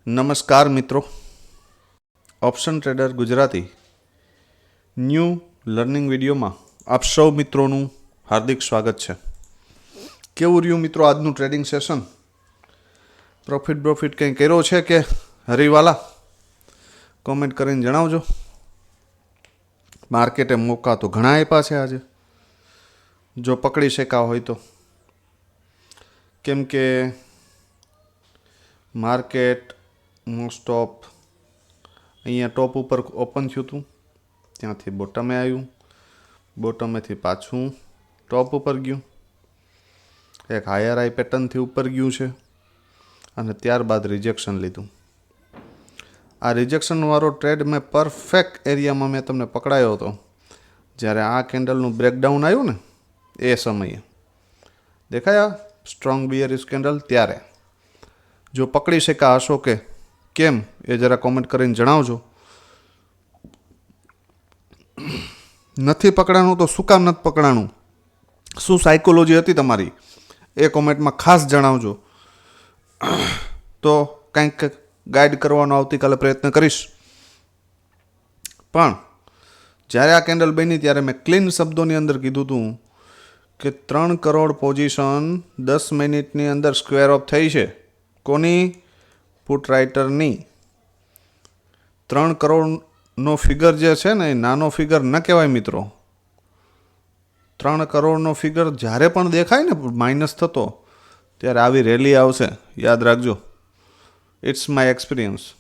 નમસ્કાર મિત્રો, option trader Gujarati new learning વિડીયોમાં આપ સૌ મિત્રોનું હાર્દિક સ્વાગત છે. કેવું રહ્યું મિત્રો આજનું ટ્રેડિંગ સેશન? પ્રોફિટ કંઈ કર્યો છે કે હરીવાલા? કોમેન્ટ કરીને જણાવજો. માર્કેટે મોકા તો ઘણા આપ્યા છે આજે, જો પકડી શકા હોય તો, કેમ કે માર્કેટ મોસ્ટ ઓફ અહીંયા ટોપ ઉપર ઓપન થયું હતું, ત્યાંથી બોટમે આવ્યું, બોટમેથી પાછું ટોપ ઉપર ગયું, એક હાયર આઈ પેટર્નથી ઉપર ગયું છે અને ત્યારબાદ રિજેક્શન લીધું. આ રિજેક્શનવાળો ટ્રેડ મેં પરફેક્ટ એરિયામાં મેં તમને પકડાયો હતો જ્યારે આ કેન્ડલનું બ્રેકડાઉન આવ્યું ને એ સમયે દેખાયા સ્ટ્રોંગ બિયરિશ કેન્ડલ. ત્યારે જો પકડી શકા હશો કે કેમ એ જરા કોમેન્ટ કરીને જણાવજો. નથી પકડાણું તો શું કામ નથી પકડાણું, શું સાયકોલોજી હતી તમારી એ કોમેન્ટમાં ખાસ જણાવજો. તો કંઈક ગાઈડ કરવાનો આવતીકાલે પ્રયત્ન કરીશ. પણ જ્યારે આ કેન્ડલ બની ત્યારે મેં ક્લીન શબ્દોની અંદર કીધું હતું કે 3 કરોડ પોઝિશન 10 મિનિટની અંદર સ્ક્વેર ઓફ થઈ છે. કોની? પુટ રાઇટરની. 3 કરોડનો ફિગર જે છે ને એ નાનો ફિગર ન કહેવાય મિત્રો. 3 કરોડનો ફિગર જ્યારે પણ દેખાય ને માઇનસ થતો ત્યારે આવી રેલી આવશે, યાદ રાખજો. It's my experience.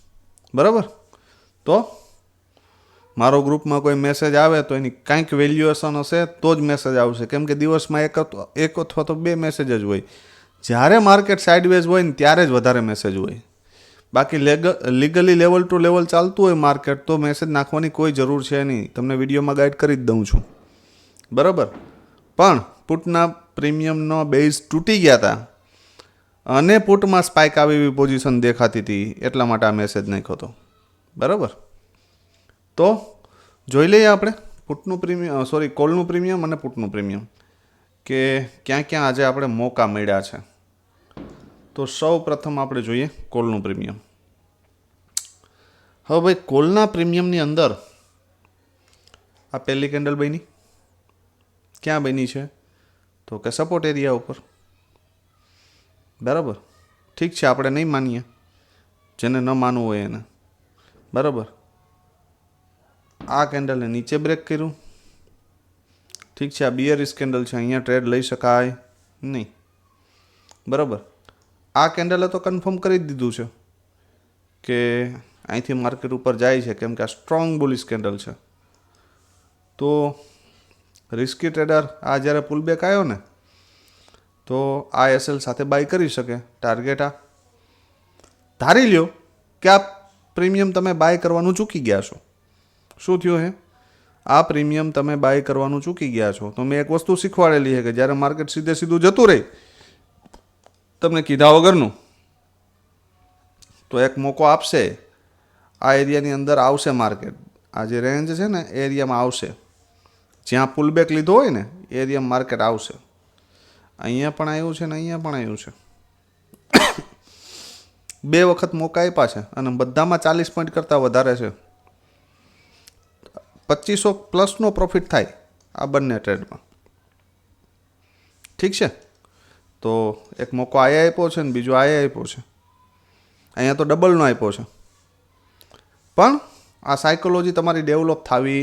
બરાબર? તો મારો ગ્રુપમાં કોઈ મેસેજ આવે તો એની કાંઈક વેલ્યુએશન હશે તો જ મેસેજ આવશે, કેમ કે દિવસમાં એક અથવા તો 2 મેસેજ જ હોય. જ્યારે માર્કેટ સાઇડવેઝ હોય ને ત્યારે જ વધારે મેસેજ હોય. બાકી લીગલી લેવલ ટુ લેવલ ચાલતું હોય માર્કેટ તો મેસેજ નાખવાની કોઈ જરૂર છે નહીં. તમને વિડીયોમાં ગાઈડ કરી જ દઉં છું. બરાબર? પણ પુટના પ્રીમિયમનો બેઝ તૂટી ગયા હતા અને પુટમાં સ્પાઇક આવી એવી પોઝિશન દેખાતી હતી, એટલા માટે આ મેસેજ નાખ્યો હતો. બરાબર? તો જોઈ લઈએ આપણે પુટનું પ્રીમિયમ, કોલનું પ્રીમિયમ અને પુટનું પ્રીમિયમ કે ક્યાં ક્યાં આજે આપણે મોકા મળ્યા છે. તો સૌ પ્રથમ આપણે જોઈએ કોલનું પ્રીમિયમ. હવે ભાઈ કોલના પ્રીમિયમની અંદર આ પહેલી કેન્ડલ બની ક્યાં બની છે? તો કે સપોર્ટ એરિયા ઉપર. બરાબર? ઠીક છે, આપણે નહીં માનીએ, જેને ન માનવું હોય એને. બરાબર? આ કેન્ડલે નીચે બ્રેક કર્યું. ઠીક છે, આ બિયરિશ કેન્ડલ છે, અહીંયા ટ્રેડ લઈ શકાય નહીં. બરાબર? આ કેન્ડલે તો કન્ફર્મ કરી જ દીધું છે કે અહીંથી માર્કેટ ઉપર જાય છે, કેમ કે આ સ્ટ્રોંગ બુલિશ કેન્ડલ છે. તો રિસ્કી ટ્રેડર આ જ્યારે પુલબેક આવ્યો ને તો આ એસએલ સાથે બાય કરી શકે. ટાર્ગેટ આ ધારી લ્યો કે આ પ્રીમિયમ તમે બાય કરવાનું ચૂકી ગયા છો. શું થયું હે? આ પ્રીમિયમ તમે બાય કરવાનું ચૂકી ગયા છો. તો મેં એક વસ્તુ શીખવાડેલી છે કે જ્યારે માર્કેટ સીધું જતું રહે તમને કીધા વગરનું તો એક મોકો આપશે. આ એરિયાની અંદર આવશે માર્કેટ. આ જે રેન્જ છે ને એ એરિયામાં આવશે. જ્યાં પુલબેક લીધો હોય ને એ એરિયામાં માર્કેટ આવશે. અહીંયા પણ આવ્યું છે ને અહીંયા પણ આવ્યું છે. 2 વખત મોકા આપ્યા છે અને બધામાં 40 પોઈન્ટ કરતાં વધારે છે. 2500+ પ્રોફિટ થાય આ બંને ટ્રેડમાં. ઠીક છે? તો એક મોકો આયા આપ્યો છે ને બીજો આયા આપ્યો છે. અહીંયા તો ડબલનો આપ્યો છે. પણ આ સાયકોલોજી તમારી ડેવલપ થવી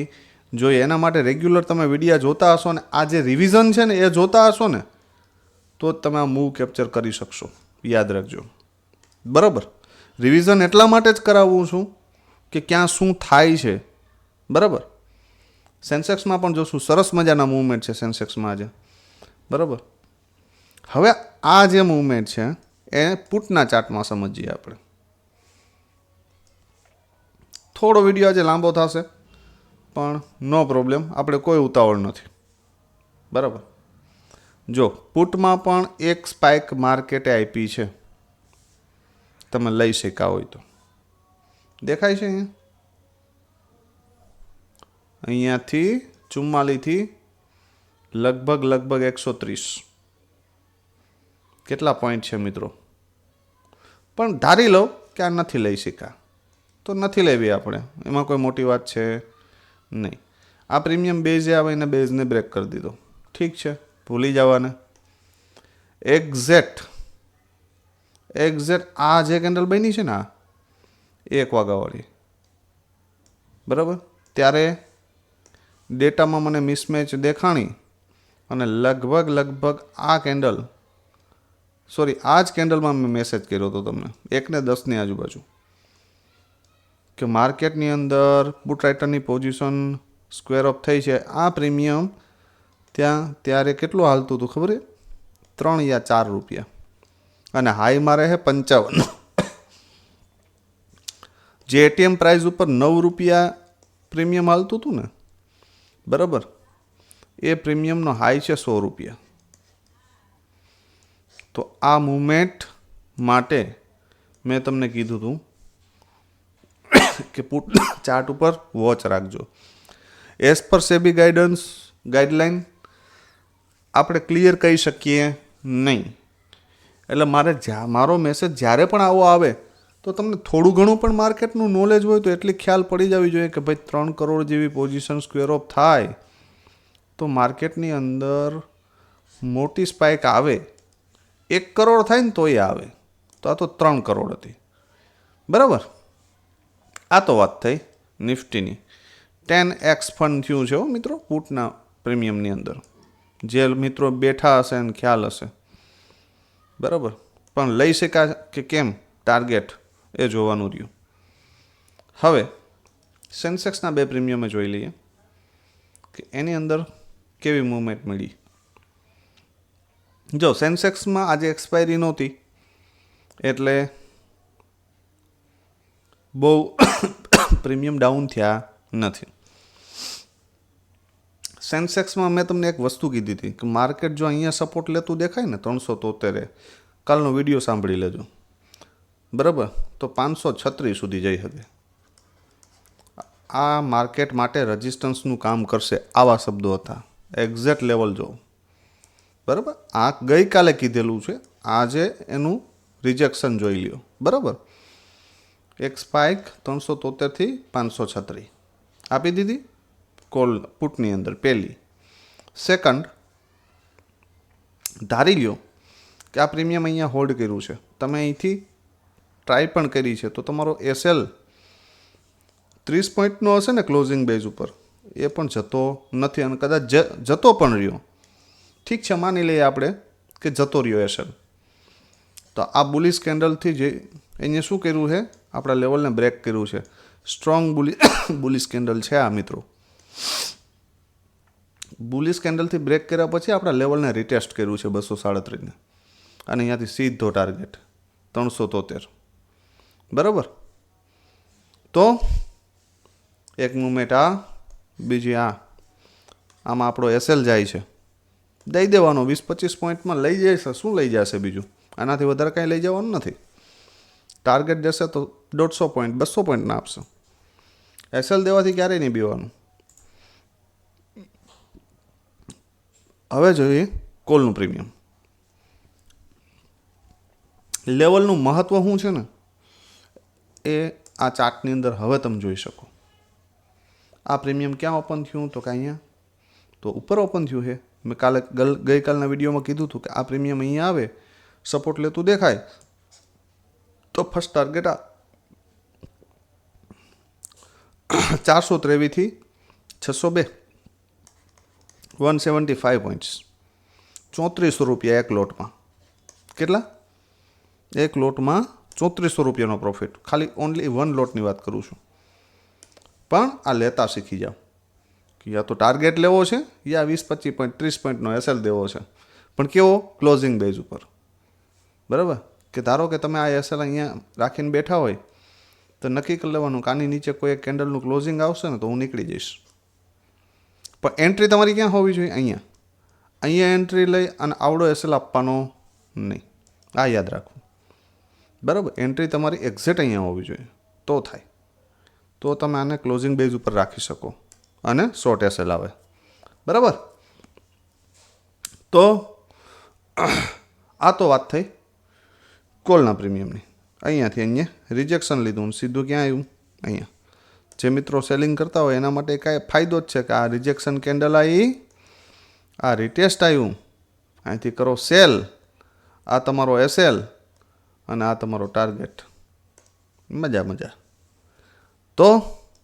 જોઈએ. એના માટે રેગ્યુલર તમે વિડીયો જોતા હશો ને આ જે રિવિઝન છે ને એ જોતા હશો ને તો જ તમે આ મૂવ કેપ્ચર કરી શકશો. યાદ રાખજો. બરાબર? રિવિઝન એટલા માટે જ કરાવું છું કે ક્યાં શું થાય છે. બરાબર? સેન્સેક્સમાં પણ જોશું, સરસ મજાના મૂવમેન્ટ છે સેન્સેક્સમાં આજે. બરાબર? હવે આ જે મૂવમેન્ટ છે એ પુટના ચાર્ટમાં સમજીએ આપણે. થોડો વિડીયો આજે લાંબો થશે પણ નો પ્રોબ્લેમ, આપણે કોઈ ઉતાવળ નથી. બરાબર? જો પુટમાં પણ એક સ્પાઇક માર્કેટે આપી છે, તમે લઈ શકા હોય તો. દેખાય છે અહીંયાથી 44થી લગભગ 130. કેટલા પોઈન્ટ છે મિત્રો? પણ ધારી લો કે કે આ નથી લઈ શક્યા, તો નથી લેવી આપણે, એમાં કોઈ મોટી વાત છે નહીં. આ પ્રીમિયમ બેઝે આવે એને બેઝને બ્રેક કરી દીધો, ઠીક છે, ભૂલી જવાને. એક્ઝેક્ટ આ જે કેન્ડલ બની છે ને, આ 1 વાગ્યાવાળી, બરાબર, ત્યારે ડેટામાં મને મિસમેચ દેખાણી અને લગભગ આ કેન્ડલ, સોરી, આ જ કેન્ડલમાં મેં મેસેજ કર્યો હતો તમને 1:10 આજુબાજુ કે માર્કેટની અંદર પુટ રાઇટરની પોઝિશન સ્ક્વેર ઓફ થઈ છે. આ પ્રીમિયમ ત્યારે કેટલું હાલતું હતું ખબર છે? 3 યા 4 રૂપિયા, અને હાઈ મારે છે 55. જે એટીએમ પ્રાઇસ ઉપર 9 રૂપિયા પ્રીમિયમ હાલતું હતું ને, બરાબર, એ પ્રીમિયમનો હાઈ છે 100 રૂપિયા. તો આ મુવમેન્ટ માટે મેં તમને કીધું હતું કે પુટ ચાર્ટ ઉપર વોચ રાખજો. એઝ પર સેબી ગાઈડલાઇન આપણે ક્લિયર કહી શકીએ નહીં. એટલે મારો મેસેજ જ્યારે પણ આવો આવે તો તમને થોડું ઘણું પણ માર્કેટનું નોલેજ હોય તો એટલી ખ્યાલ પડી જવી જોઈએ કે ભાઈ 3 કરોડ જેવી પોઝિશન સ્ક્વેર ઓફ થાય તો માર્કેટની અંદર મોટી સ્પાઇક આવે. 1 કરોડ થાય ને તોય આવે, તો આ તો 3 કરોડ હતી, બરાબર. આ તો વાત થઈ નિફ્ટીની. 10x ફંડ થયું છે મિત્રો પુટના પ્રીમિયમની અંદર, જે મિત્રો બેઠા હશે અને ખ્યાલ હશે, બરાબર. પણ લઈ શકાય કે કેમ ટાર્ગેટ એ જોવાનું રહ્યું. હવે સેન્સેક્સના 2 પ્રીમિયમે જોઈ લઈએ કે એની અંદર કેવી મૂવમેન્ટ મળી. જો સેન્સેક્સમાં આજે એક્સપાયરી નહોતી એટલે બહુ પ્રીમિયમ ડાઉન થયા નથી. સેન્સેક્સમાં મેં તમને એક વસ્તુ કીધી હતી કે માર્કેટ જો અહીંયા સપોર્ટ લેતું દેખાય ને 373, કાલનો વિડીયો સાંભળી લેજો, બરાબર, તો 536 સુધી જઈ શકે. આ માર્કેટ માટે રેઝિસ્ટન્સનું કામ કરશે, આવા શબ્દો હતા. એક્ઝેક્ટ લેવલ જો, બરાબર. આ ગઈકાલે કીધેલું છે, આજે એનું રિજેક્શન જોઈ લ્યો, બરાબર. એક સ્પાઇક 373 થી 536 આપી દીધી કોલ પુટની અંદર પહેલી. સેકન્ડ, ધારી લ્યો કે આ પ્રીમિયમ અહીંયા હોલ્ડ કર્યું છે, તમે અહીંથી ટ્રાય પણ કરી છે, તો તમારો એસએલ 30 પોઈન્ટનો હશે ને ક્લોઝિંગ બેઝ ઉપર, એ પણ જતો નથી અને કદાચ જતો પણ રહ્યો, ઠીક છે, માની લઈએ આપણે કે જતો રહ્યો એસએલ. તો આ બુલિશ કેન્ડલથી જે અહીંયા શું કર્યું છે, આપણા લેવલને બ્રેક કર્યું છે. સ્ટ્રોંગ બુલિશ કેન્ડલ છે આ મિત્રો. બુલિશ કેન્ડલથી બ્રેક કર્યા પછી આપણા લેવલને રિટેસ્ટ કર્યું છે 237 ને, અને અહીંયાથી સીધો ટાર્ગેટ 373, બરાબર. તો એક મુવમેન્ટ આ, બીજી આ, આમાં આપણો એસએલ જાય છે, દઈ દેવાનો 20-25 પોઈન્ટમાં લઈ જશે. શું લઈ જશે બીજું? આનાથી વધારે કાંઈ લઈ જવાનું નથી. ટાર્ગેટ જશે તો 150 પોઈન્ટ 200 પોઈન્ટ ના આપશે. એસએલ દેવાથી ક્યારેય નહીં બીવાનું. હવે જોઈએ કોલનું પ્રીમિયમ. લેવલનું મહત્વ શું છે ને, એ આ ચાર્ટની અંદર હવે તમે જોઈ શકો. આ પ્રીમિયમ ક્યાં ઓપન થયું તો કે અહીંયા તો ઉપર ઓપન થયું છે. મેં ગઈકાલના વિડીયોમાં કીધું હતું કે આ પ્રીમિયમ અહીંયા આવે, સપોર્ટ લેતું દેખાય તો ફર્સ્ટ ટાર્ગેટ આ 423 થી 602, 175 પોઈન્ટ્સ, 3400 રૂપિયા એક લોટમાં. કેટલા? એક લોટમાં 3400 રૂપિયાનો પ્રોફિટ. ખાલી ઓનલી 1 લોટની વાત કરું છું. પણ આ લેતા શીખી જાઓ કે યા તો ટાર્ગેટ લેવો છે યા 20-25 પોઈન્ટ 30 પોઈન્ટનો એસએલ દેવો છે, પણ કેવો? ક્લોઝિંગ બેઝ ઉપર, બરાબર. કે ધારો કે તમે આ એસએલ અહીંયા રાખીને બેઠા હોય તો નક્કી કરી લેવાનું કે આની નીચે કોઈ એક કેન્ડલનું ક્લોઝિંગ આવશે ને તો હું નીકળી જઈશ. પણ એન્ટ્રી તમારી ક્યાં હોવી જોઈએ? અહીંયા એન્ટ્રી લઈ અને આવડો એસએલ આપવાનો નહીં, આ યાદ રાખવું, બરાબર. એન્ટ્રી તમારી એક્ઝેક્ટ અહીંયા હોવી જોઈએ તો થાય, તો તમે આને ક્લોઝિંગ બેઝ ઉપર રાખી શકો અને શોર્ટ એસએલ આવે, બરાબર. તો આ તો વાત થઈ કોલના પ્રીમિયમની. અહીંયાથી અહીંયા રિજેક્શન લીધું ને સીધું ક્યાં આવ્યું? અહીંયા. જે મિત્રો સેલિંગ કરતા હોય એના માટે કાંઈ ફાયદો જ છે કે આ રિજેક્શન કેન્ડલ આવી, આ રિટેસ્ટ આવ્યું, અહીંથી કરો સેલ, આ તમારો એસએલ અને આ તમારો ટાર્ગેટ. મજા. તો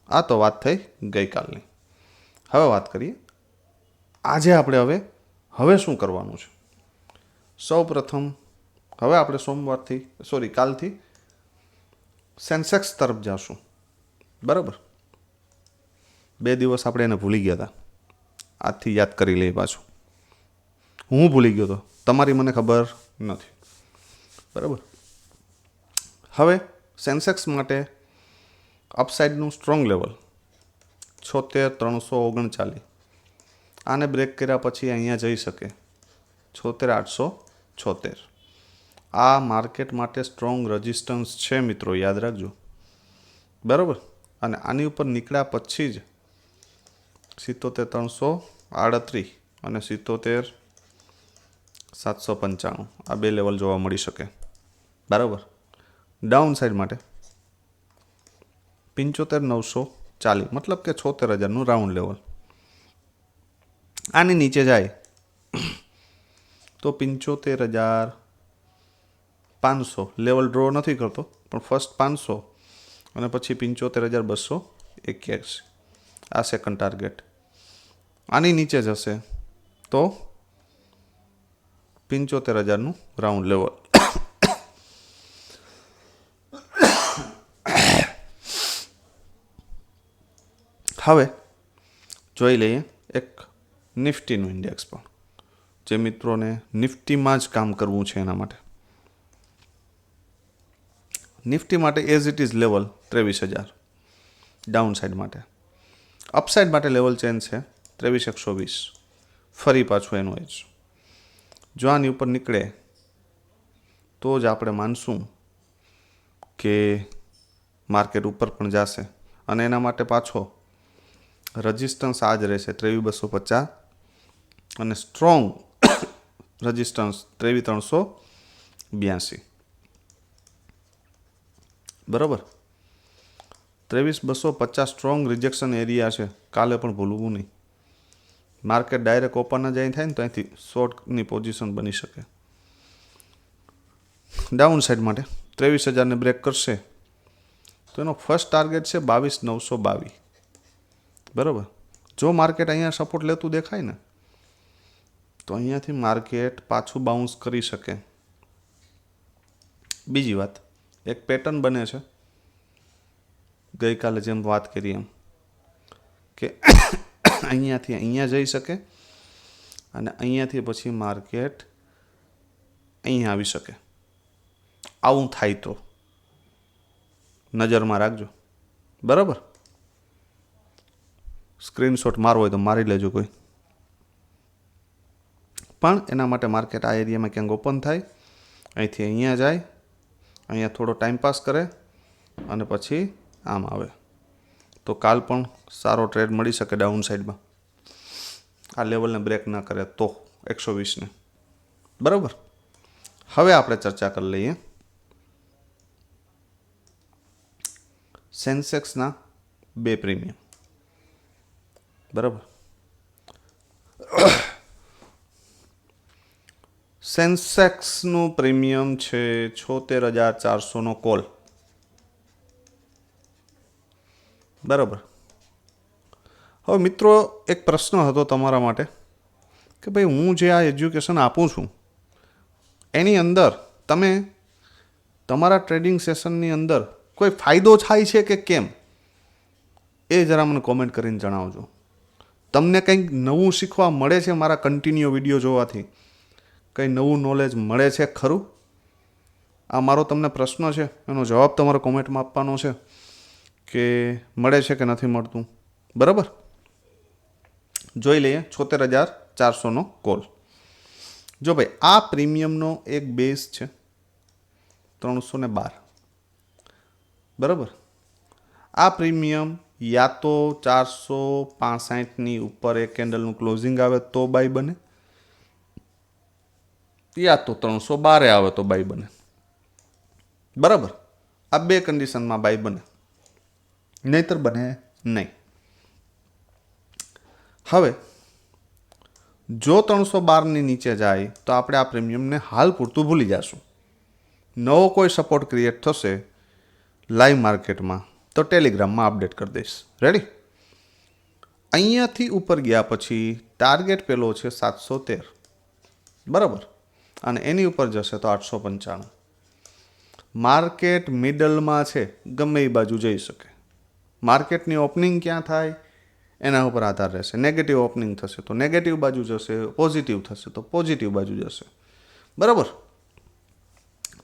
આ તો વાત થઈ ગઈકાલની. હવે વાત કરીએ આજે આપણે હવે શું કરવાનું છે. સૌ પ્રથમ હવે આપણે કાલથી સેન્સેક્સ તરફ જશું. બરાબર, 2 દિવસ આપણે એને ભૂલી ગયા હતા. આજથી યાદ કરી લઈએ પાછું. હું ભૂલી ગયો હતો, તમારી મને ખબર નથી. બરાબર, હવે સેન્સેક્સ માટે અપસાઇડનું સ્ટ્રોંગ લેવલ 76,339. આને બ્રેક કર્યા પછી અહીંયા જઈ શકે 76,876. આ માર્કેટ માટે સ્ટ્રોંગ રેઝિસ્ટન્સ છે મિત્રો, યાદ રાખજો. બરાબર, અને આની ઉપર નીકળ્યા પછી જ 77,338 અને 77,795 આ 2 લેવલ જોવા મળી શકે. બરાબર, ડાઉન સાઈડ માટે 75,940 મતલબ કે 76,000નું રાઉન્ડ લેવલ. આની નીચે જાય તો 75,500 લેવલ ડ્રો નથી કરતો, પણ ફર્સ્ટ 500 અને પછી 75,281 આ સેકન્ડ ટાર્ગેટ. આની નીચે જશે તો 75,000નું રાઉન્ડ લેવલ. હવે જોઈ લઈએ એક નિફ્ટીનું ઇન્ડેક્સ પણ, જે મિત્રોને નિફ્ટીમાં જ કામ કરવું છે એના માટે. નિફ્ટી માટે as it is level 23,000 down side માટે. અપસાઇડ માટે લેવલ ચેન્જ છે 23,120. ફરી પાછું એનું એજ. જો આની ઉપર નીકળે તો જ આપણે માનશું કે માર્કેટ ઉપર પણ જશે. અને એના માટે પાછો રેઝિસ્ટન્સ આ જ રહેશે 23,250 અને સ્ટ્રોંગ રેઝિસ્ટન્સ 23,382. બરાબર, 23,250 સ્ટ્રોંગ રિજેક્શન એરિયા છે. કાલે પણ ભૂલવું નહીં. માર્કેટ ડાયરેક્ટ ઓપન જ અહીં થાય ને તો અહીંથી શોર્ટની પોઝિશન બની શકે. ડાઉન સાઈડ માટે 23,000ને બ્રેક કરશે તો એનો ફર્સ્ટ ટાર્ગેટ છે 22,922. બરાબર, જો માર્કેટ અહીંયા સપોર્ટ લેતું દેખાય ને તો અહીંયાથી માર્કેટ પાછું બાઉન્સ કરી શકે. બીજી વાત, એક પેટર્ન બને છે ગઈકાલે જેમ વાત કરી એમ, કે અહીંયાથી અહીંયા જઈ શકે અને અહીંયાથી પછી માર્કેટ અહીંયા આવી શકે. આવું થાય તો નજરમાં રાખજો. બરાબર, સ્ક્રીનશોટ મારવો હોય તો મારી લેજો કોઈ. પણ એના માટે માર્કેટ આ એરિયામાં ક્યાંક ઓપન થાય, અહીંથી અહીંયા જાય, અહીંયા થોડો ટાઈમ પાસ કરે અને પછી આમ આવે તો કાલ પણ સારો ટ્રેડ મળી શકે ડાઉન સાઈડમાં. આ લેવલને બ્રેક ના કરે તો 120ને. બરાબર, હવે આપણે ચર્ચા કરી લઈએ સેન્સેક્સના 2 પ્રીમિયમ. બરાબર, સેન્સેક્સનું પ્રીમિયમ છે 76,400નો કોલ. બરાબર, હવે મિત્રો એક પ્રશ્ન હતો તમારા માટે કે ભાઈ હું જે આ એજ્યુકેશન આપું છું એની અંદર તમે તમારા ટ્રેડિંગ સેશનની અંદર કોઈ ફાયદો થાય છે કે કેમ, એ જરા મને કોમેન્ટ કરીને જણાવજો. તમને કંઈક નવું શીખવા મળે છે મારા કન્ટિન્યુ વિડીયો જોવાથી? કંઈ નવું નોલેજ મળે છે ખરું? આ મારો તમને પ્રશ્ન છે, એનો જવાબ તમારો કોમેન્ટમાં આપવાનો છે કે મળે છે કે નથી મળતું. બરાબર, જોઈ લઈએ 76,400નો કોલ. જો ભાઈ આ પ્રીમિયમનો એક બેઝ છે 312. બરાબર, આ પ્રીમિયમ યા તો 465ની ઉપર એક કેન્ડલનું ક્લોઝિંગ આવે તો બાય બને, યા તો 312 આવે તો બાય બને. બરાબર, આ બે કન્ડિશનમાં બાય બને, નહીતર બને નહીં. હવે જો 312ની નીચે જાય તો આપણે આ પ્રીમિયમને હાલ પૂરતું ભૂલી જશું. નવો કોઈ સપોર્ટ ક્રિએટ થશે લાઈવ માર્કેટમાં તો ટેલિગ્રામમાં અપડેટ કરી દઈશ. રેડી? અહીંયાથી ઉપર ગયા પછી ટાર્ગેટ પેલો છે 713, બરાબર, અને એની ઉપર જશે તો 895. માર્કેટ મિડલમાં છે, ગમે એ બાજુ જઈ શકે. માર્કેટની ઓપનિંગ ક્યાં થાય એના ઉપર આધાર રહેશે. નેગેટિવ ઓપનિંગ થશે તો નેગેટિવ બાજુ જશે, પોઝિટિવ થશે તો પોઝિટિવ બાજુ જશે, બરાબર.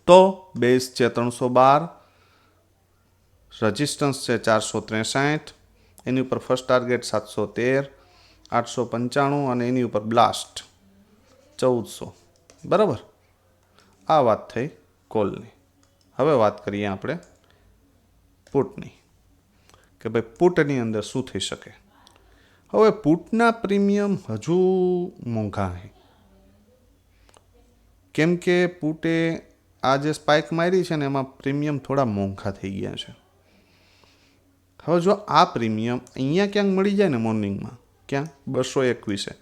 તો બેઝ છે 312, રજિસ્ટન્સ છે 463, એની ઉપર ફર્સ્ટ ટાર્ગેટ 713, 895 અને એની ઉપર બ્લાસ્ટ 1400, બરાબર. આ વાત થઈ કોલની. હવે વાત કરીએ આપણે પુટની, કે ભાઈ પુટની અંદર શું થઈ શકે. હવે પુટના પ્રીમિયમ હજુ મોંઘા છે, કેમ કે પુટે આ જે સ્પાઇક મારી છે ને એમાં પ્રીમિયમ થોડા મોંઘા થઈ ગયા છે. હવે જો આ પ્રીમિયમ અહીંયા ક્યાંક મળી જાય ને મોર્નિંગમાં, ક્યાં 221,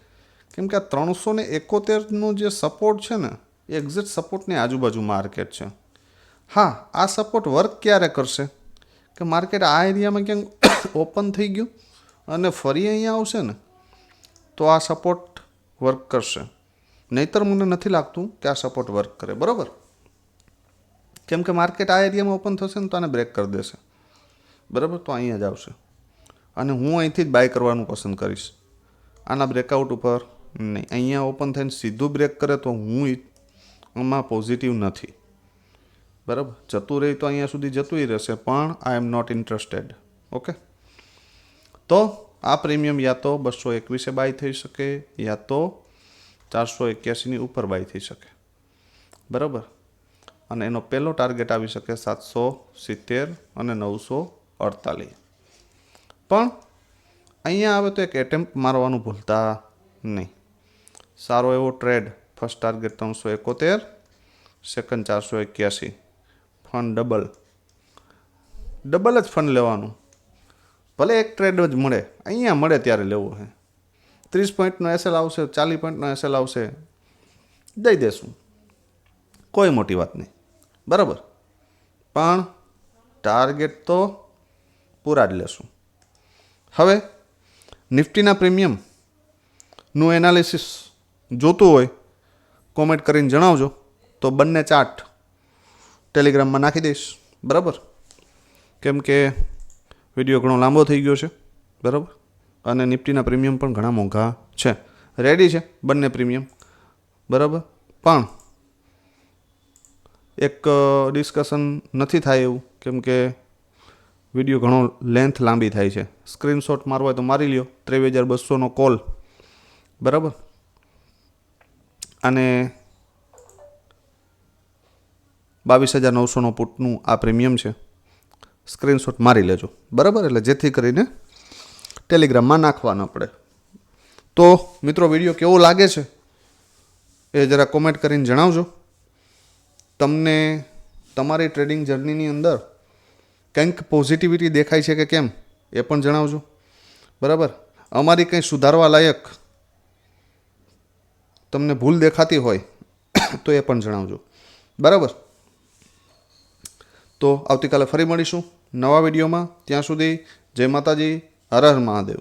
કેમ કે આ 371નો જે સપોર્ટ છે ને એ એક્ઝેક્ટ સપોર્ટની આજુબાજુ માર્કેટ છે. હા, આ સપોર્ટ વર્ક ક્યારે કરશે કે માર્કેટ આ એરિયામાં ક્યાંક ઓપન થઈ ગયું અને ફરી અહીંયા આવશે ને તો આ સપોર્ટ વર્ક કરશે. નહીતર મને નથી લાગતું કે આ સપોર્ટ વર્ક કરે, બરાબર. કેમ કે માર્કેટ આ એરિયામાં ઓપન થશે ને તો આને બ્રેક કરી દેશે, બરાબર. તો અહીંયા જ આવશે અને હું અહીંથી જ બાય કરવાનું પસંદ કરીશ. આના બ્રેકઆઉટ ઉપર નહીં. અહીંયા ઓપન થઈને સીધું બ્રેક કરે તો હું આમાં પોઝિટિવ નથી, બરાબર. જતું રહી તો અહીંયા સુધી જતું રહેશે, પણ આઈ એમ નોટ ઇન્ટરેસ્ટેડ. ઓકે, તો આ પ્રીમિયમ યા તો 221 બાય થઈ શકે યા તો 481ની ઉપર બાય થઈ શકે, બરાબર. અને એનો પહેલો ટાર્ગેટ આવી શકે 770 અને 948. પણ અહીંયા આવે તો એક એટેમ્પ્ટ મારવાનું ભૂલતા નહીં. સારો એવો trade, first target 371, second 481, fund double જ ફંડ લેવાનું. ભલે એક ટ્રેડ જ મળે, અહીંયા મળે ત્યારે લેવું છે. 30 પોઈન્ટનો એસએલ આવશે, 40 પોઈન્ટનો એસએલ આવશે, દઈ દેશું, કોઈ મોટી વાત નહીં, બરાબર. પણ ટાર્ગેટ તો પૂરા જ લેશું. હવે નિફ્ટીના પ્રીમિયમનું એનાલિસિસ જોતું હોય કોમેન્ટ કરીને જણાવજો, તો બંને ચાર્ટ ટેલિગ્રામમાં નાખી દઈશ, બરાબર. કેમ કે વિડીયો ઘણો લાંબો થઈ ગયો છે, બરાબર. અને નિફ્ટીના પ્રીમિયમ પણ ઘણા મોંઘા છે. રેડી છે બંને પ્રીમિયમ, બરાબર. પણ એક ડિસ્કશન નથી થાય એવું, કેમ કે વિડીયો ઘણો લેન્થ લાંબી થાય છે. સ્ક્રીનશોટ મારવો હોય તો મારી લ્યો, 23,200નો કોલ, બરાબર. અને 22,900નો પુટનું આ પ્રીમિયમ છે. સ્ક્રીનશોટ મારી લેજો, બરાબર. એટલે જેથી કરીને ટેલિગ્રામમાં નાખવા ન પડે. તો મિત્રો, વિડીયો કેવો લાગે છે એ જરા કોમેન્ટ કરીને જણાવજો. તમને તમારી ટ્રેડિંગ જર્નીની અંદર કંઈક પોઝિટિવિટી દેખાય છે કે કેમ એ પણ જણાવજો, બરાબર. અમારી કંઈ સુધારવા લાયક તમને ભૂલ દેખાતી હોય તો એ પણ જણાવજો, બરાબર. તો આવતીકાલે ફરી મળીશું નવા વિડીયોમાં. ત્યાં સુધી જય માતાજી, હર હર મહાદેવ.